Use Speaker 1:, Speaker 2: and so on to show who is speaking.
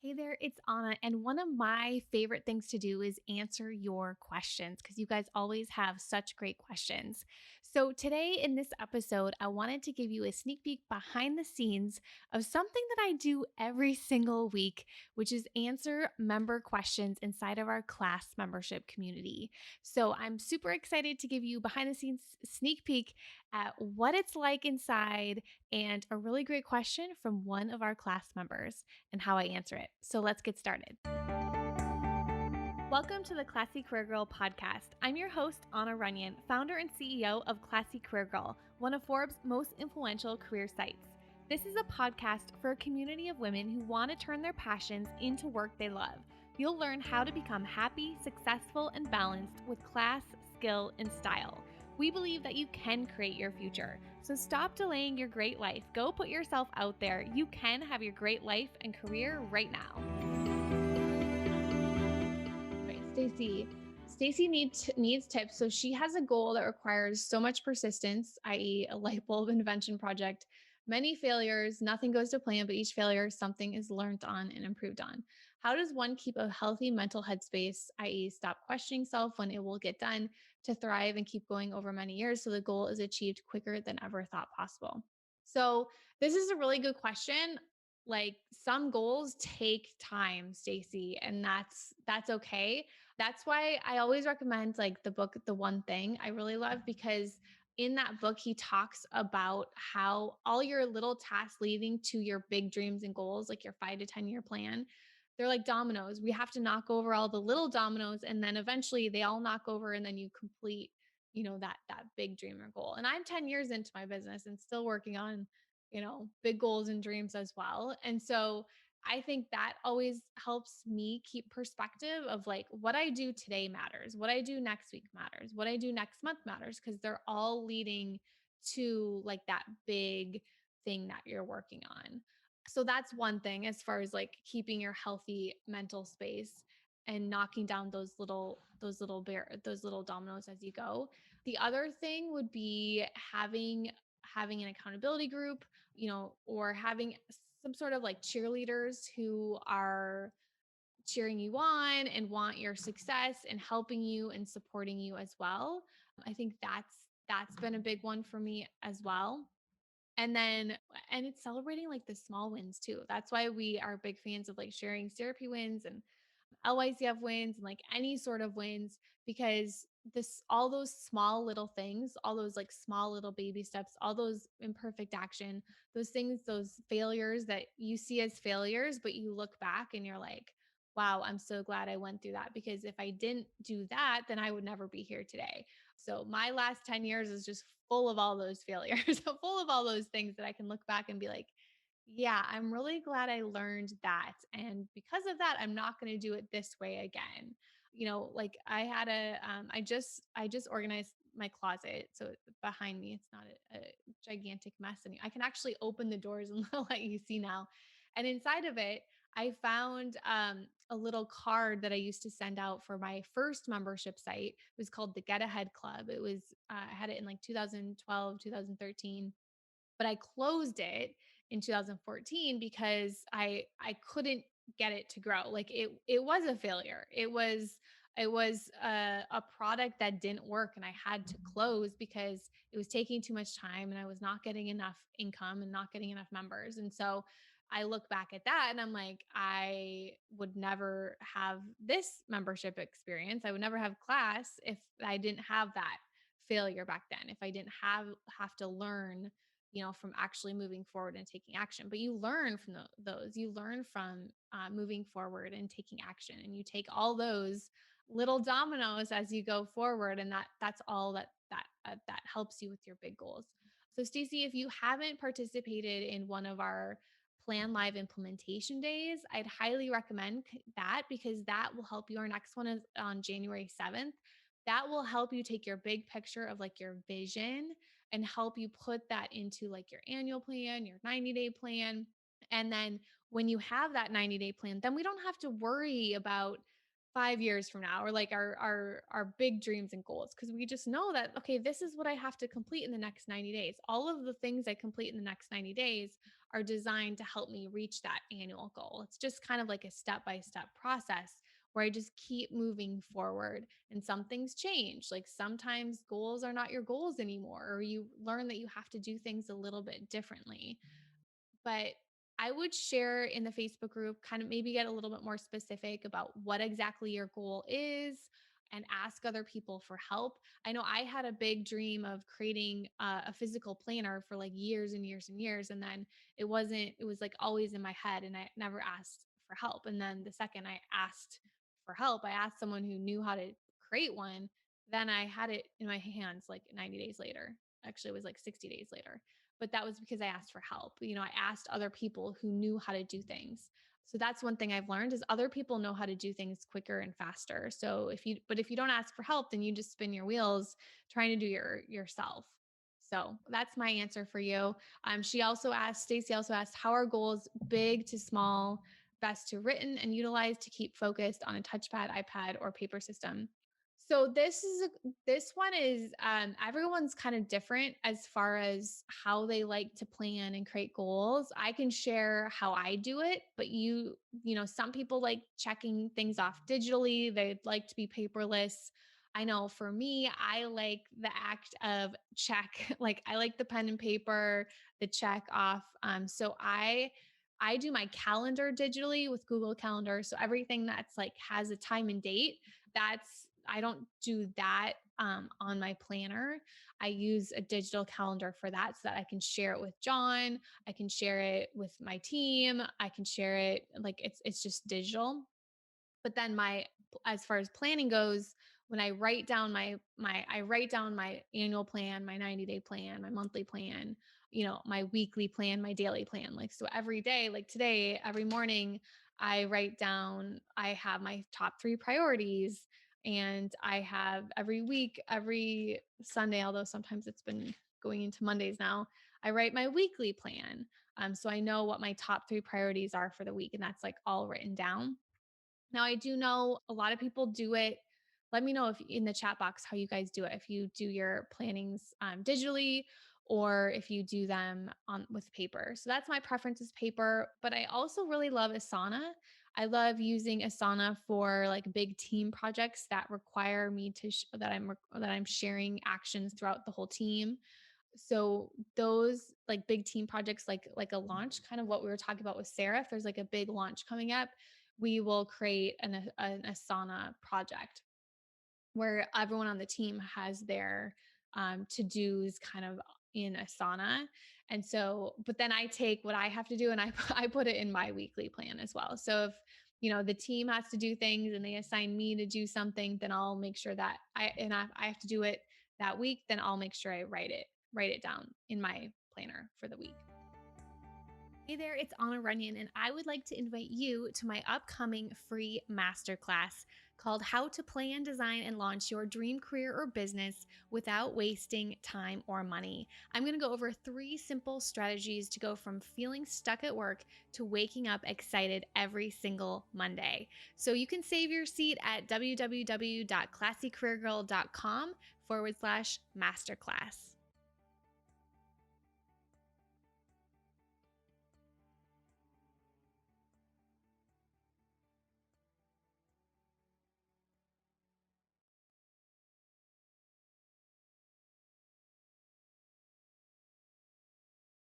Speaker 1: Hey there, it's Anna. And one of my favorite things to do is answer your questions because you guys always have such great questions. So, today in this episode, I wanted to give you a sneak peek behind the scenes of something that I do every single week, which is answer member questions inside of our class membership community. So, I'm super excited to give you behind the scenes sneak peek at what it's like inside and a really great question from one of our class members and how I answer it. So let's get started. Welcome to the Classy Career Girl podcast. I'm your host, Anna Runyon, founder and CEO of Classy Career Girl, one of Forbes' most influential career sites. This is a podcast for a community of women who want to turn their passions into work they love. You'll learn how to become happy, successful, and balanced with class, skill, and style. We believe that you can create your future. So stop delaying your great life. Go put yourself out there. You can have your great life and career right now. Right, Stacy needs tips. So she has a goal that requires so much persistence, i.e., a light bulb invention project, many failures, nothing goes to plan, but each failure, something is learned on and improved on. How does one keep a healthy mental headspace, i.e., stop questioning self when it will get done, to thrive and keep going over many years so the goal is achieved quicker than ever thought possible? So, this is a really good question. Like, some goals take time, Stacy, and that's okay. That's why I always recommend like the book The One Thing. I really love because in that book he talks about how all your little tasks leading to your big dreams and goals, like your 5 to 10 year plan, they're like dominoes. We have to knock over all the little dominoes and then eventually they all knock over and then you complete, that big dream or goal. And I'm 10 years into my business and still working on, big goals and dreams as well. And so I think that always helps me keep perspective of like what I do today matters, what I do next week matters, what I do next month matters, because they're all leading to like that big thing that you're working on. So that's one thing as far as like keeping your healthy mental space and knocking down those little dominoes as you go. The other thing would be having an accountability group, or having some sort of like cheerleaders who are cheering you on and want your success and helping you and supporting you as well. I think that's been a big one for me as well. And it's celebrating like the small wins too. That's why we are big fans of like sharing therapy wins and LYCF wins and like any sort of wins, because this all those small little things, all those like small little baby steps, all those imperfect action, those things, those failures that you see as failures, but you look back and you're like, wow, I'm so glad I went through that, because if I didn't do that, then I would never be here today. So my last 10 years is just full of all those failures, full of all those things that I can look back and be like, yeah, I'm really glad I learned that. And because of that, I'm not going to do it this way again. Like I had I just organized my closet. So behind me, it's not a gigantic mess. And I can actually open the doors and let you see now. And inside of it, I found a little card that I used to send out for my first membership site. It was called the Get Ahead Club. I had it in like 2012, 2013, but I closed it in 2014 because I couldn't get it to grow. Like it was a failure. It was a product that didn't work, and I had to close because it was taking too much time and I was not getting enough income and not getting enough members. And so I look back at that and I'm like, I would never have this membership experience. I would never have class if I didn't have that failure back then. If I didn't have to learn, from actually moving forward and taking action. But you learn from those. You learn from moving forward and taking action, and you take all those little dominoes as you go forward, and that's all that helps you with your big goals. So, Stacey, if you haven't participated in one of our Plan Live implementation days, I'd highly recommend that, because that will help you. Our next one is on January 7th. That will help you take your big picture of like your vision and help you put that into like your annual plan, your 90-day plan. And then when you have that 90-day plan, then we don't have to worry about 5 years from now, or like our big dreams and goals, because we just know that, okay, this is what I have to complete in the next 90 days. All of the things I complete in the next 90 days are designed to help me reach that annual goal. It's just kind of like a step by step process where I just keep moving forward, and some things change. Like sometimes goals are not your goals anymore, or you learn that you have to do things a little bit differently. But I would share in the Facebook group, kind of maybe get a little bit more specific about what exactly your goal is and ask other people for help. I know I had a big dream of creating a physical planner for like years and years and years. And then it was like always in my head and I never asked for help. And then the second I asked for help, I asked someone who knew how to create one. Then I had it in my hands like 90 days later. Actually, it was like 60 days later, but that was because I asked for help. I asked other people who knew how to do things. So that's one thing I've learned is other people know how to do things quicker and faster. So if you don't ask for help, then you just spin your wheels trying to do yourself. So that's my answer for you. Stacy also asked, how are goals big to small best to written and utilized to keep focused on a touchpad, iPad, or paper system? So this one is everyone's kind of different as far as how they like to plan and create goals. I can share how I do it, but some people like checking things off digitally. They'd like to be paperless. I know for me, I like the act of check. Like I like the pen and paper, the check off. So I do my calendar digitally with Google Calendar. So everything that's like has a time and date, that's I don't do that on my planner. I use a digital calendar for that so that I can share it with John. I can share it with my team. I can share it like it's just digital. But then my as far as planning goes, when I write down I write down my annual plan, my 90-day plan, my monthly plan, my weekly plan, my daily plan. Like so every day, like today, every morning I have my top 3 priorities, and I have every week, every Sunday, although sometimes it's been going into Mondays now, I write my weekly plan. So I know what my top 3 priorities are for the week, and that's like all written down. Now, I do know a lot of people do it. Let me know if in the chat box how you guys do it. If you do your plannings digitally or if you do them on with paper. So that's my preference is paper, but I also really love Asana. I love using Asana for like big team projects that require me that I'm sharing actions throughout the whole team. So those like big team projects, like a launch, kind of what we were talking about with Sarah, if there's like a big launch coming up, we will create an Asana project where everyone on the team has their to-dos kind of in Asana. And so, but then I take what I have to do and I put it in my weekly plan as well. So if the team has to do things and they assign me to do something, then I'll make sure that I have to do it that week, then I'll make sure I write it down in my planner for the week. Hey there, it's Anna Runyon, and I would like to invite you to my upcoming free masterclass called How to Plan, Design, and Launch Your Dream Career or Business Without Wasting Time or Money. I'm going to go over 3 simple strategies to go from feeling stuck at work to waking up excited every single Monday. So you can save your seat at www.classycareergirl.com/masterclass.